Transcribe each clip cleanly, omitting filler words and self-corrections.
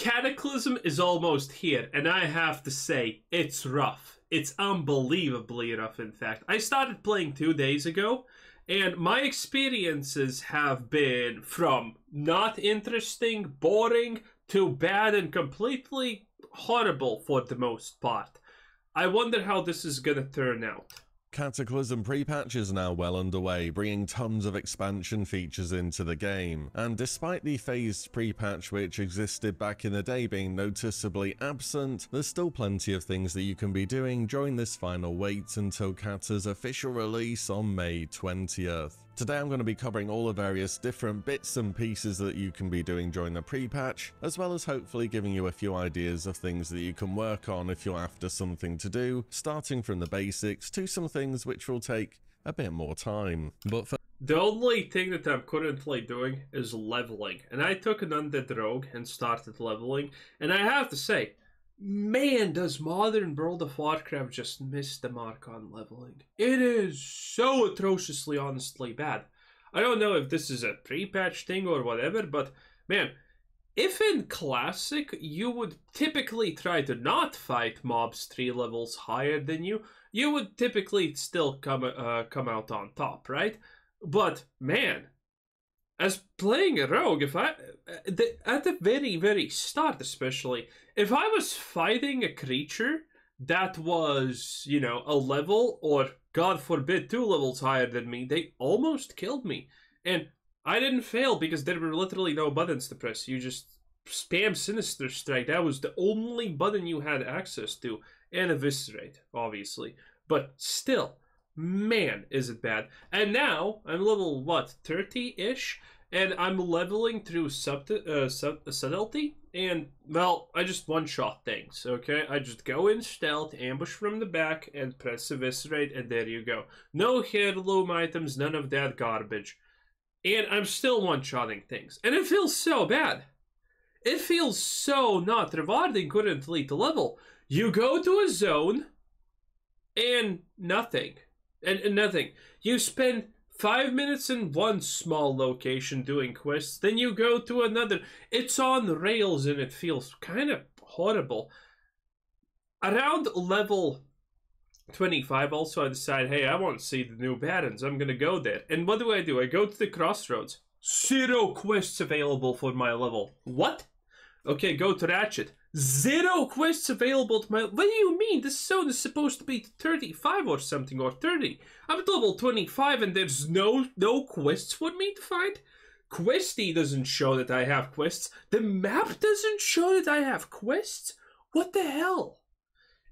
Cataclysm is almost here, and I have to say, it's rough. It's unbelievably rough, in fact. I started playing 2 days ago, and my experiences have been from not interesting, boring, to bad and completely horrible for the most part. I wonder how this is gonna turn out. Cataclysm pre-patch is now well underway, bringing tons of expansion features into the game, and despite the phased pre-patch which existed back in the day being noticeably absent, there's still plenty of things that you can be doing during this final wait until Cata's official release on May 20th. Today I'm going to be covering all the various different bits and pieces that you can be doing during the pre-patch, as well as hopefully giving you a few ideas of things that you can work on if you're after something to do, starting from the basics to some things which will take a bit more time. But for the only thing that I'm currently doing is leveling, and I took an undead rogue and started leveling, and I have to say, man, does modern World of Warcraft just miss the mark on leveling. It is so atrociously, honestly bad. I don't know if this is a pre-patch thing or whatever, but man, if in Classic you would typically try to not fight mobs 3 levels higher than you, you would typically still come out on top, right? But man, as playing a rogue, if at the very, very start especially, if I was fighting a creature that was, you know, a level or, God forbid, 2 levels higher than me, they almost killed me. And I didn't fail because there were literally no buttons to press. You just spam Sinister Strike. That was the only button you had access to. And Eviscerate, obviously. But still, man, is it bad. And now, I'm level, what, 30-ish? And I'm leveling through subtlety, and, well, I just one-shot things, okay? I just go in stealth, ambush from the back, and press Eviscerate, and there you go. No heirloom items, none of that garbage. And I'm still one-shotting things. And it feels so bad. It feels so not rewarding currently to level. You go to a zone, and nothing. And nothing. You spend 5 minutes in one small location doing quests, then you go to another. It's on rails and it feels kind of horrible. Around level 25 also I decide, hey, I want to see the new Barrens. I'm gonna go there. And what do? I go to the crossroads. 0 quests available for my level. What? Okay, go to Ratchet. 0 quests available to my... What do you mean? This zone is supposed to be 35 or something, or 30. I'm at level 25 and there's no quests for me to find? Questy doesn't show that I have quests. The map doesn't show that I have quests? What the hell?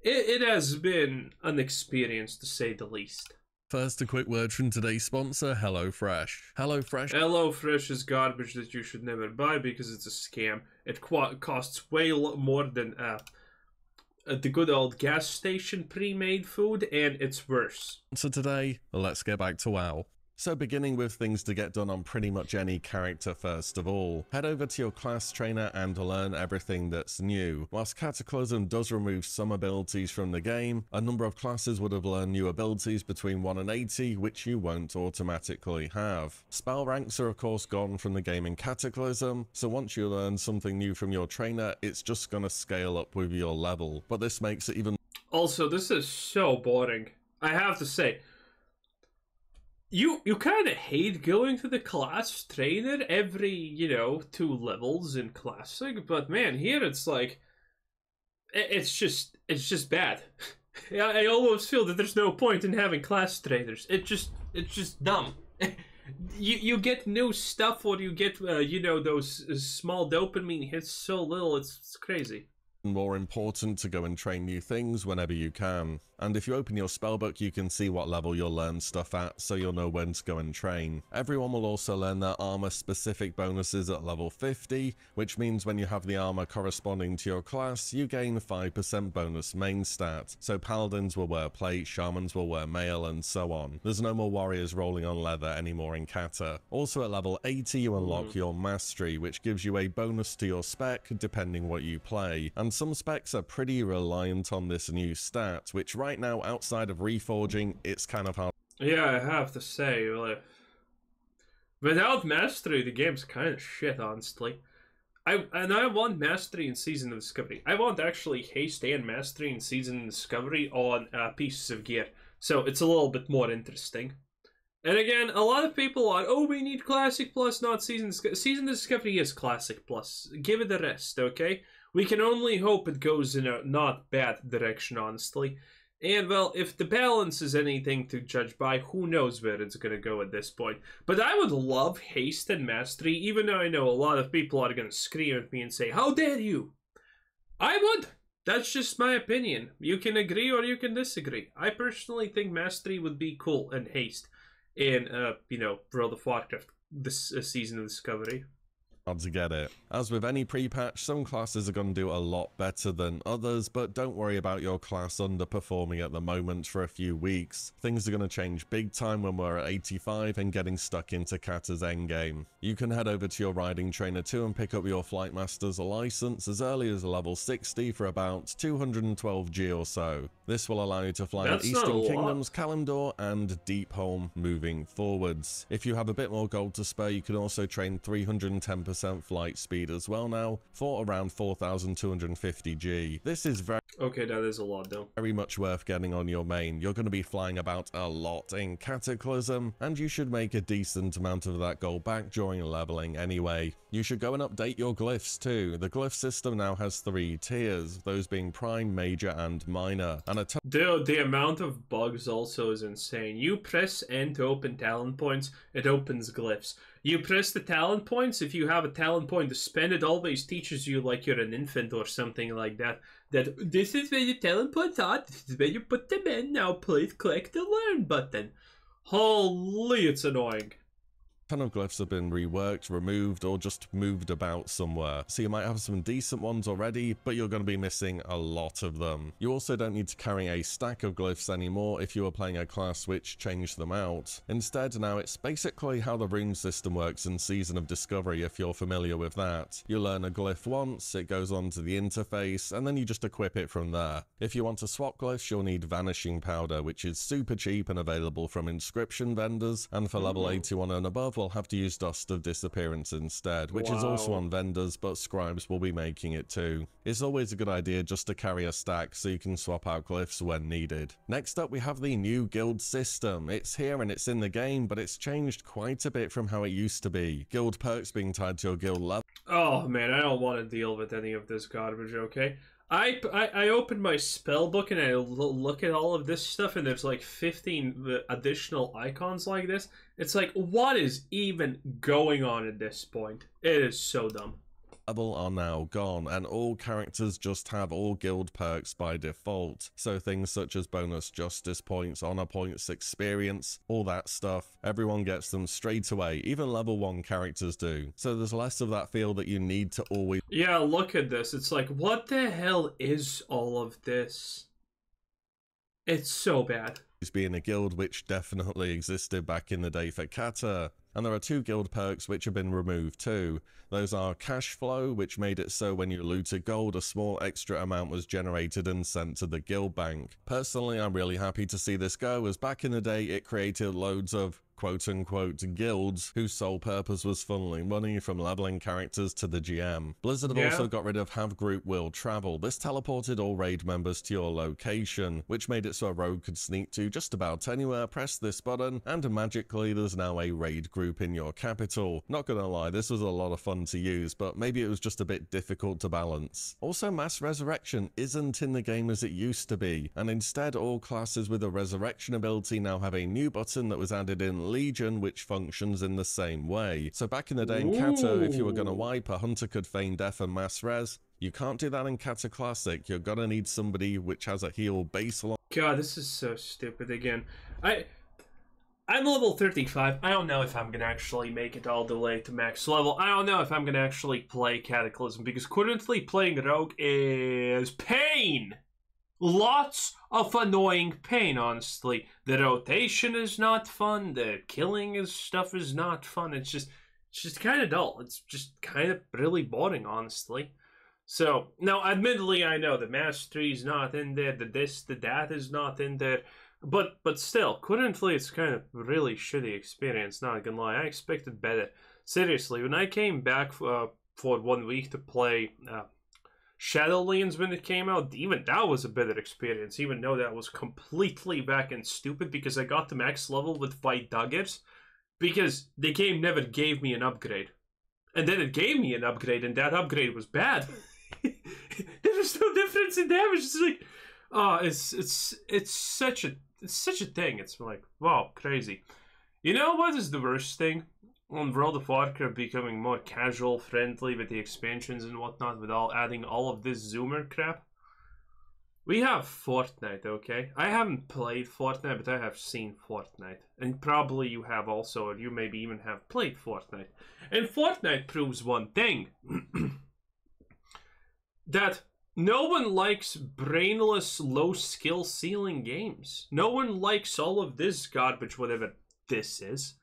It has been an experience, to say the least. First, a quick word from today's sponsor, HelloFresh. HelloFresh is garbage that you should never buy because it's a scam. It costs way more than the good old gas station pre-made food, and it's worse. So today, let's get back to WoW. So beginning with things to get done on pretty much any character first of all, head over to your class trainer and learn everything that's new. Whilst Cataclysm does remove some abilities from the game, a number of classes would have learned new abilities between 1 and 80, which you won't automatically have. Spell ranks are of course gone from the game in Cataclysm, so once you learn something new from your trainer, it's just gonna scale up with your level. But this makes it even... Also, this is so boring. I have to say, You kind of hate going to the class trainer every, you know, 2 levels in Classic, but man, here it's like, it's just bad. I almost feel that there's no point in having class trainers. It's just dumb. You get new stuff, or you get, you know, those small dopamine hits so little, it's crazy. More important to go and train new things whenever you can. And if you open your spellbook, you can see what level you'll learn stuff at, so you'll know when to go and train. Everyone will also learn their armor specific bonuses at level 50, which means when you have the armor corresponding to your class, you gain 5% bonus main stat. So paladins will wear plate, shamans will wear mail, and so on. There's no more warriors rolling on leather anymore in Cata. Also at level 80 you unlock your mastery, which gives you a bonus to your spec depending what you play. And some specs are pretty reliant on this new stat, which right now outside of reforging, it's kind of hard. Yeah, I have to say, like, without mastery, the game's kind of shit, honestly. I want Mastery and Season of Discovery. I want actually Haste and Mastery and Season of Discovery on pieces of gear. So it's a little bit more interesting. And again, a lot of people are, oh, we need Classic Plus, not Season Season of Discovery is Classic Plus. Give it a rest, okay? We can only hope it goes in a not bad direction, honestly. And, well, if the balance is anything to judge by, who knows where it's going to go at this point. But I would love Haste and Mastery, even though I know a lot of people are going to scream at me and say, how dare you? I would. That's just my opinion. You can agree or you can disagree. I personally think Mastery would be cool and Haste in, World of Warcraft this Season of Discovery. To get it. As with any pre-patch, some classes are going to do a lot better than others, but don't worry about your class underperforming at the moment for a few weeks. Things are going to change big time when we're at 85 and getting stuck into Kata's endgame. You can head over to your riding trainer 2 and pick up your Flight Master's license as early as level 60 for about 212G or so. This will allow you to fly in Eastern Kingdoms, Kalimdor, and Deepholm moving forwards. If you have a bit more gold to spare, you can also train 310% flight speed as well now for around 4,250G. This is okay, that is a lot though. Very much worth getting on your main. You're going to be flying about a lot in Cataclysm, and you should make a decent amount of that gold back during leveling anyway. You should go and update your glyphs too. The glyph system now has 3 tiers, those being prime, major, and minor. And dude, the amount of bugs also is insane. You press N to open talent points, it opens glyphs. You press the talent points, if you have a talent point to spend, it always teaches you like you're an infant or something like that. That this is where your talent points are, this is where you put them in, now please click the learn button. Holy, it's annoying. Ton of glyphs have been reworked, removed, or just moved about somewhere, so you might have some decent ones already, but you're going to be missing a lot of them. You also don't need to carry a stack of glyphs anymore if you are playing a class which changed them out. Instead, now it's basically how the rune system works in Season of Discovery if you're familiar with that. You learn a glyph once, it goes on to the interface, and then you just equip it from there. If you want to swap glyphs, you'll need Vanishing Powder, which is super cheap and available from inscription vendors, and for level 81 and above, we'll have to use Dust of Disappearance instead, which is also on vendors, but scribes will be making it too. It's always a good idea just to carry a stack so you can swap out glyphs when needed. Next up, we have the new guild system. It's here and it's in the game, but it's changed quite a bit from how it used to be. Guild perks being tied to your guild level. Oh man, I don't want to deal with any of this garbage, okay? I open my spell book and I look at all of this stuff, and there's like 15 additional icons like this. It's like, what is even going on at this point? It is so dumb. Are now gone, and all characters just have all guild perks by default. So things such as bonus justice points, honor points, experience, all that stuff, everyone gets them straight away, even level 1 characters do. So there's less of that feel that you need to always... Yeah, look at this. It's like, what the hell is all of this? It's so bad. Be in a guild, which definitely existed back in the day for Kata. And there are 2 guild perks which have been removed too. Those are Cash Flow, which made it so when you looted gold, a small extra amount was generated and sent to the guild bank. Personally, I'm really happy to see this go, as back in the day it created loads of quote-unquote guilds whose sole purpose was funneling money from leveling characters to the GM. Blizzard have also got rid of Have Group Will Travel. This teleported all raid members to your location, which made it so a rogue could sneak to just about anywhere, press this button, and magically there's now a raid group in your capital. Not gonna lie, this was a lot of fun to use, but maybe it was just a bit difficult to balance. Also, mass resurrection isn't in the game as it used to be, and instead all classes with a resurrection ability now have a new button that was added in Legion, which functions in the same way. So back in the day in Kata, if you were gonna wipe, a hunter could feign death and mass res. You can't do that in Kata Classic. You're gonna need somebody which has a heal baseline. God, this is so stupid again. I'm level 35. I don't know if I'm gonna actually make it all the way to max level. I don't know if I'm gonna actually play Cataclysm, because currently playing Rogue is pain! Lots of annoying pain, honestly. The rotation is not fun, the killing stuff is not fun, it's just kind of dull. It's just kind of really boring, honestly. So, now, admittedly, I know the mastery is not in there, the this, the that is not in there, but still, currently it's kind of really shitty experience, not gonna lie. I expected better. Seriously, when I came back for 1 week to play Shadowlands when it came out. Even that was a better experience, even though that was completely back and stupid because I got to max level with 5 daggers because the game never gave me an upgrade. And then it gave me an upgrade, and that upgrade was bad. There was no difference in damage. It's like, oh, it's such a thing. It's like, wow, crazy. You know what is the worst thing? On World of Warcraft becoming more casual friendly with the expansions and whatnot, without adding all of this zoomer crap. We have Fortnite, okay? I haven't played Fortnite, but I have seen Fortnite. And probably you have also, or you maybe even have played Fortnite. And Fortnite proves one thing. That no one likes brainless, low skill ceiling games. No one likes all of this garbage, whatever this is.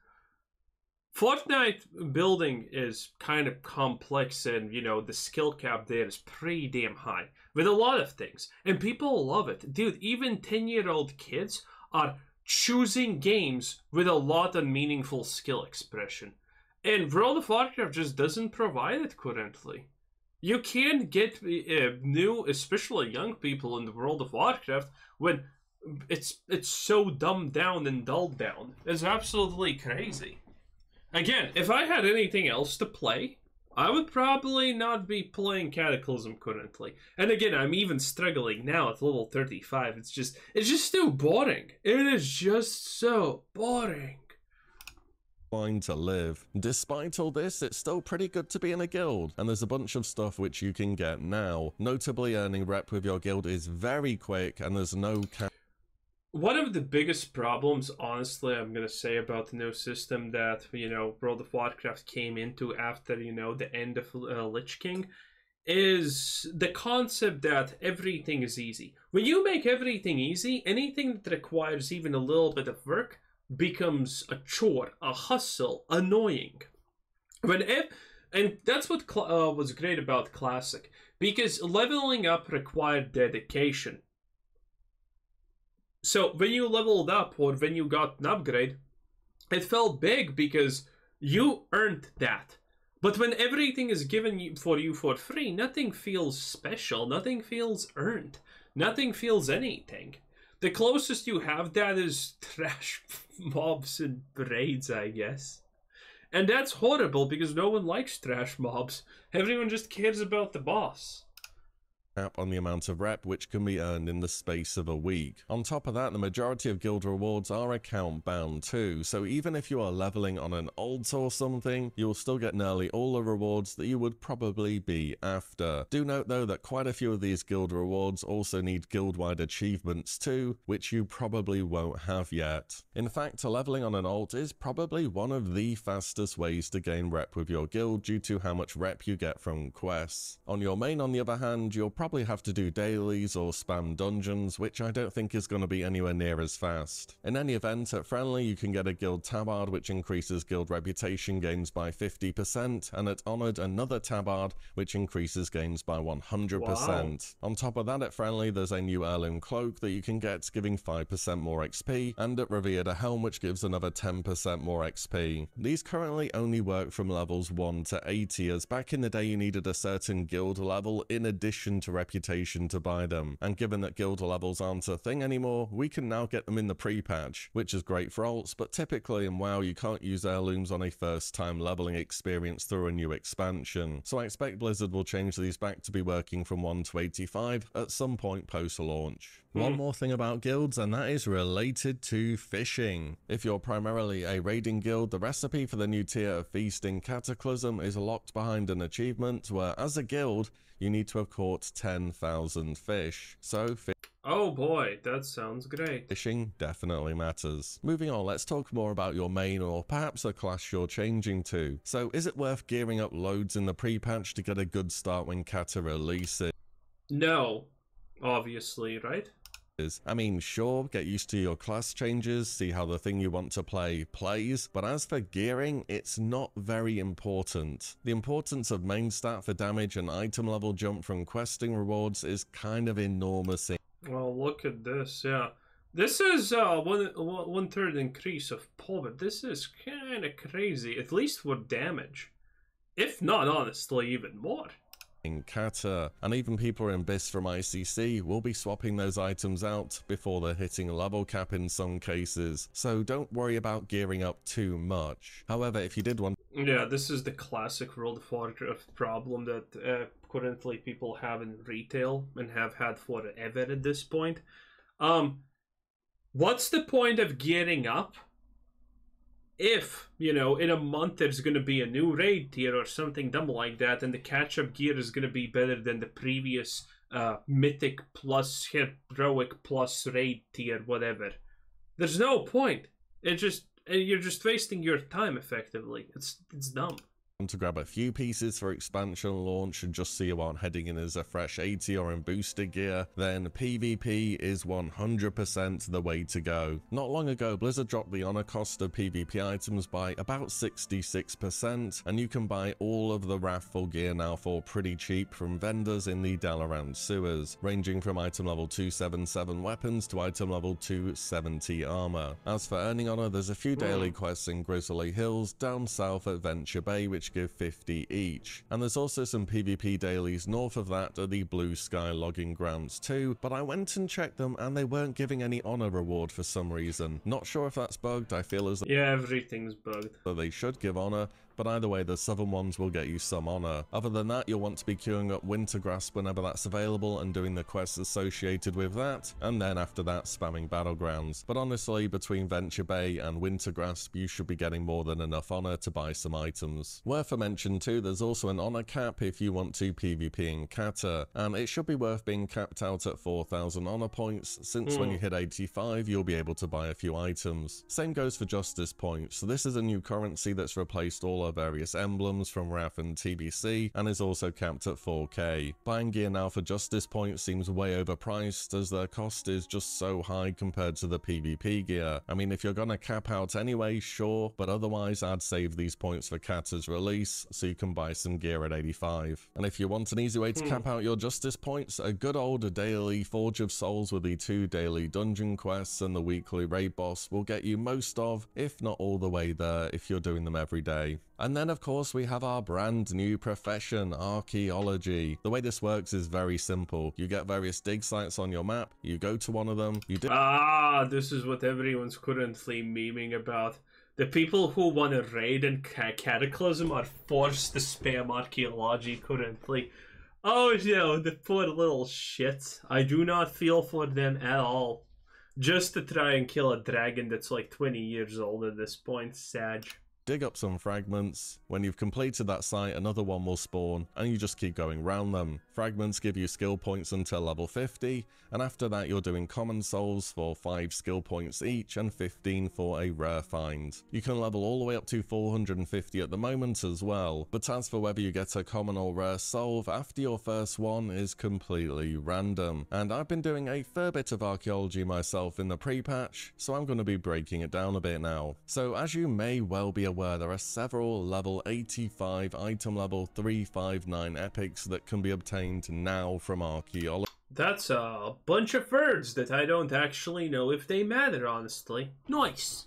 Fortnite building is kind of complex, and you know the skill cap there is pretty damn high with a lot of things, and people love it. Dude, even 10-year-old kids are choosing games with a lot of meaningful skill expression, and World of Warcraft just doesn't provide it currently. You can't get new, especially young people in the World of Warcraft when it's so dumbed down and dulled down. It's absolutely crazy. Again, if I had anything else to play, I would probably not be playing Cataclysm currently. And again, I'm even struggling now at level 35. It's just too boring. It is just so boring. Fine to live. Despite all this, it's still pretty good to be in a guild, and there's a bunch of stuff which you can get now. Notably, earning rep with your guild is very quick, and there's no One of the biggest problems, honestly, I'm going to say about the new system that, you know, World of Warcraft came into after, you know, the end of Lich King is the concept that everything is easy. When you make everything easy, anything that requires even a little bit of work becomes a chore, a hustle, annoying. And that's what was great about Classic, because leveling up required dedication. So when you leveled up or when you got an upgrade, it felt big because you earned that. But when everything is given for you for free, nothing feels special, nothing feels earned, nothing feels anything. The closest you have that is trash mobs and raids, I guess. And that's horrible because no one likes trash mobs. Everyone just cares about the boss. Cap on the amount of rep which can be earned in the space of a week. On top of that, the majority of guild rewards are account bound too, so even if you are leveling on an alt or something, you'll still get nearly all the rewards that you would probably be after. Do note though that quite a few of these guild rewards also need guild-wide achievements too, which you probably won't have yet. In fact, leveling on an alt is probably one of the fastest ways to gain rep with your guild due to how much rep you get from quests. On your main, on the other hand, you'll probably have to do dailies or spam dungeons, which I don't think is going to be anywhere near as fast. In any event, at Friendly you can get a guild tabard which increases guild reputation gains by 50%, and at Honored another tabard which increases gains by 100%. Wow. On top of that, at Friendly there's a new heirloom cloak that you can get giving 5% more XP, and at Revered a helm which gives another 10% more XP. These currently only work from levels 1 to 80, as back in the day you needed a certain guild level in addition to reputation to buy them, and given that guild levels aren't a thing anymore, we can now get them in the pre-patch, which is great for alts, but typically in WoW you can't use heirlooms on a first time leveling experience through a new expansion, so I expect Blizzard will change these back to be working from 1 to 85 at some point post launch. One more thing about guilds, and that is related to fishing. If you're primarily a raiding guild, the recipe for the new tier of Feasting Cataclysm is locked behind an achievement where, as a guild, you need to have caught 10,000 fish. So, oh boy, that sounds great. Fishing definitely matters. Moving on, let's talk more about your main or perhaps a class you're changing to. So, is it worth gearing up loads in the pre-patch to get a good start when Cata releases? No, obviously, right? I mean, sure, get used to your class changes, see how the thing you want to play plays, but as for gearing, it's not very important. The importance of main stat for damage and item level jump from questing rewards is kind of enormous. Well, look at this, yeah. This is one third increase of pull, but this is kind of crazy, at least for damage. If not, honestly, even more. In Kata, and even people in BIS from ICC will be swapping those items out before they're hitting level cap in some cases, so don't worry about gearing up too much. However, if you did want... Yeah, this is the classic World of Warcraft problem that currently people have in retail and have had forever at this point. What's the point of gearing up if, you know, in a month there's going to be a new raid tier or something dumb like that, and the catch-up gear is going to be better than the previous mythic plus heroic plus raid tier, whatever? There's no point. You're just wasting your time effectively. It's dumb. To grab a few pieces for expansion launch and just so you aren't heading in as a fresh 80 or in booster gear, then PvP is 100% the way to go. Not long ago, Blizzard dropped the honor cost of PvP items by about 66%, and you can buy all of the Wrathful gear now for pretty cheap from vendors in the Dalaran sewers, ranging from item level 277 weapons to item level 270 armor. As for earning honor, there's a few daily quests in Grizzly Hills down south at Venture Bay, which give 50 each, and there's also some PvP dailies north of that at the Blue Sky logging grounds too, but I went and checked them and they weren't giving any honor reward for some reason. Not sure if that's bugged. I feel as though everything's bugged. They should give honor, but either way the southern ones will get you some honor. Other than that, you'll want to be queuing up Wintergrasp whenever that's available and doing the quests associated with that, and then after that spamming Battlegrounds. But honestly, between Venture Bay and Wintergrasp, you should be getting more than enough honor to buy some items. Worth a mention too, there's also an honor cap if you want to PvP in Kata, and it should be worth being capped out at 4,000 honor points, since when you hit 85 you'll be able to buy a few items. Same goes for Justice points, so this is a new currency that's replaced all our various emblems from Wrath and TBC, and is also capped at 4k. Buying gear now for Justice points seems way overpriced, as their cost is just so high compared to the PvP gear. I mean, if you're gonna cap out anyway, sure, but otherwise I'd save these points for Kata's release, so you can buy some gear at 85. And if you want an easy way to cap out your Justice points, a good old daily Forge of Souls with the 2 daily dungeon quests and the weekly raid boss will get you most of, if not all the way there, if you're doing them every day. And then of course we have our brand new profession, Archaeology. The way this works is very simple. You get various dig sites on your map, you go to one of them, you do— this is what everyone's currently memeing about. The people who want to raid in Cataclysm are forced to spam Archaeology currently. Oh, you know, the poor little shits. I do not feel for them at all. Just to try and kill a dragon that's like 20 years old at this point. Sad. dig up some fragments. When you've completed that site, another one will spawn, and you just keep going round them. Fragments give you skill points until level 50, and after that you're doing common souls for 5 skill points each and 15 for a rare find. You can level all the way up to 450 at the moment as well, but as for whether you get a common or rare soul after your first one is completely random. And I've been doing a fair bit of archaeology myself in the pre-patch, so I'm going to be breaking it down a bit now. So as you may well be aware, there are several level 85 item level 359 epics that can be obtained now from Archaeology. That's a bunch of words that I don't actually know if they matter, honestly. Nice.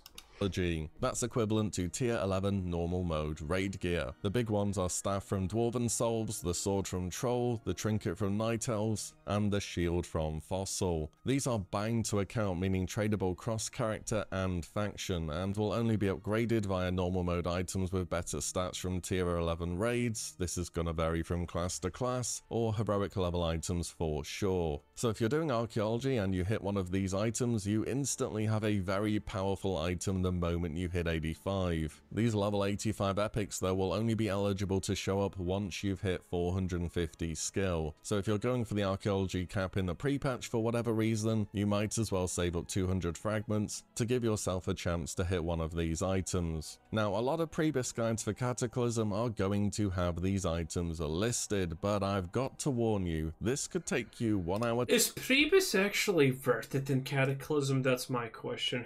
That's equivalent to tier 11 normal mode raid gear. The big ones are staff from Dwarven Souls, the sword from Troll, the trinket from Night Elves, and the shield from Fossil. These are bound to account, meaning tradable cross character and faction, and will only be upgraded via normal mode items with better stats from tier 11 raids. This is gonna vary from class to class, or heroic level items for sure. So if you're doing archaeology and you hit one of these items, you instantly have a very powerful item the moment you hit 85. These level 85 epics though will only be eligible to show up once you've hit 450 skill. So if you're going for the archaeology cap in the pre-patch for whatever reason, you might as well save up 200 fragments to give yourself a chance to hit one of these items. Now a lot of previous guides for Cataclysm are going to have these items listed, but I've got to warn you, this could take you 1 hour. Is Preus actually worth it in Cataclysm? That's my question.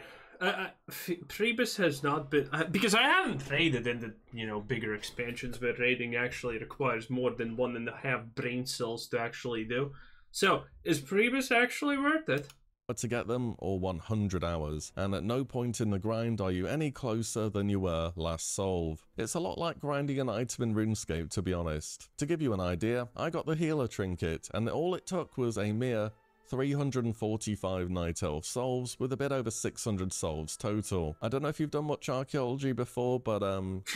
Preus has not been, because I haven't raided in the bigger expansions where raiding actually requires more than 1.5 brain cells to actually do. So is Preus actually worth it? to get them or 100 hours, and at no point in the grind are you any closer than you were last solve. It's a lot like grinding an item in RuneScape, to be honest. To give you an idea, I got the healer trinket, and all it took was a mere 345 night elf solves with a bit over 600 solves total. I don't know if you've done much archaeology before, but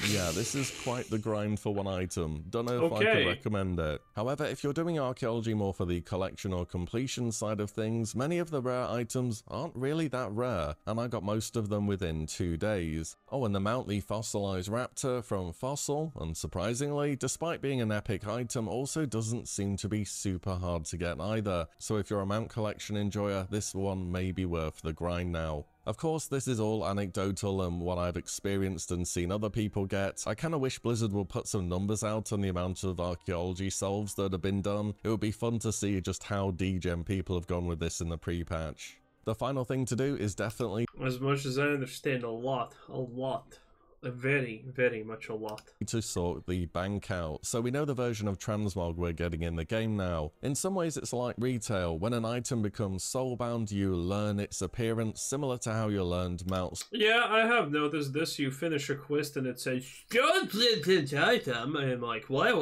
yeah, this is quite the grind for one item. Don't know if I could recommend it. However, if you're doing archaeology more for the collection or completion side of things, many of the rare items aren't really that rare, and I got most of them within 2 days. Oh, and the mount, the Fossilized Raptor from Fossil, unsurprisingly, despite being an epic item, also doesn't seem to be super hard to get either. So if you're a mount collection enjoyer, this one may be worth the grind now. Of course, this is all anecdotal and what I've experienced and seen other people get. I kinda wish Blizzard would put some numbers out on the amount of archaeology solves that have been done. It would be fun to see just how degen people have gone with this in the pre-patch. The final thing to do is definitely, as much as I understand, a lot. Very, very much a lot. To sort the bank out. So we know the version of Transmog we're getting in the game now. In some ways it's like retail. When an item becomes soulbound, you learn its appearance, similar to how you learned mounts. Yeah, I have noticed this. You finish a quest and it says, "Don't flip this item." And I'm like, what?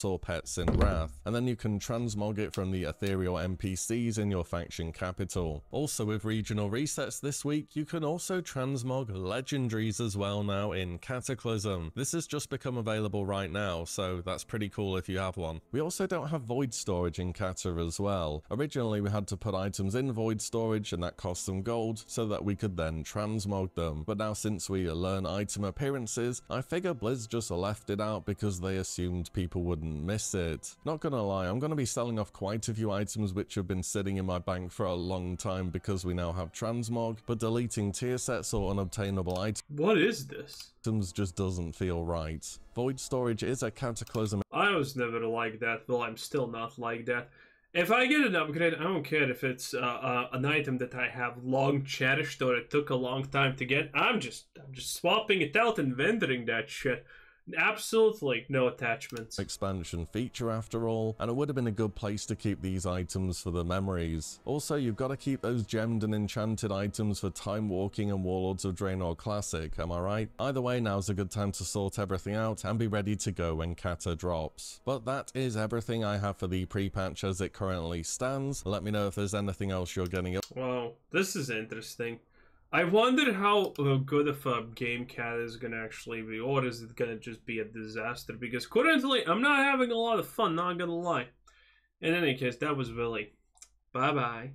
Or pets in Wrath, and then you can transmog it from the ethereal NPCs in your faction capital. Also, with regional resets this week, you can also transmog legendaries as well now in Cataclysm. This has just become available right now, so that's pretty cool if you have one. We also don't have void storage in Cata as well. Originally we had to put items in void storage and that cost some gold so that we could then transmog them, but now since we learn item appearances, I figure Blizz just left it out because they assumed people wouldn't miss it. Not gonna lie, I'm gonna be selling off quite a few items which have been sitting in my bank for a long time because we now have transmog, but deleting tier sets or unobtainable items. What is this? Just doesn't feel right. Void storage is a Cataclysm. I was never like that. Well, I'm still not like that. If I get an upgrade, I don't care if it's an item that I have long cherished or it took a long time to get. I'm just swapping it out and vendoring that shit. Absolutely no attachments. Expansion feature after all, and it would have been a good place to keep these items for the memories. Also, you've got to keep those gemmed and enchanted items for Time Walking and Warlords of Draenor Classic, am I right? Either way, now's a good time to sort everything out and be ready to go when Cata drops. But that is everything I have for the pre-patch as it currently stands. Let me know if there's anything else you're getting up. Wow, this is interesting. I wonder how good of a game Cat is going to actually be, or is it going to just be a disaster? Because currently, I'm not having a lot of fun, not going to lie. In any case, that was Willy. Bye-bye.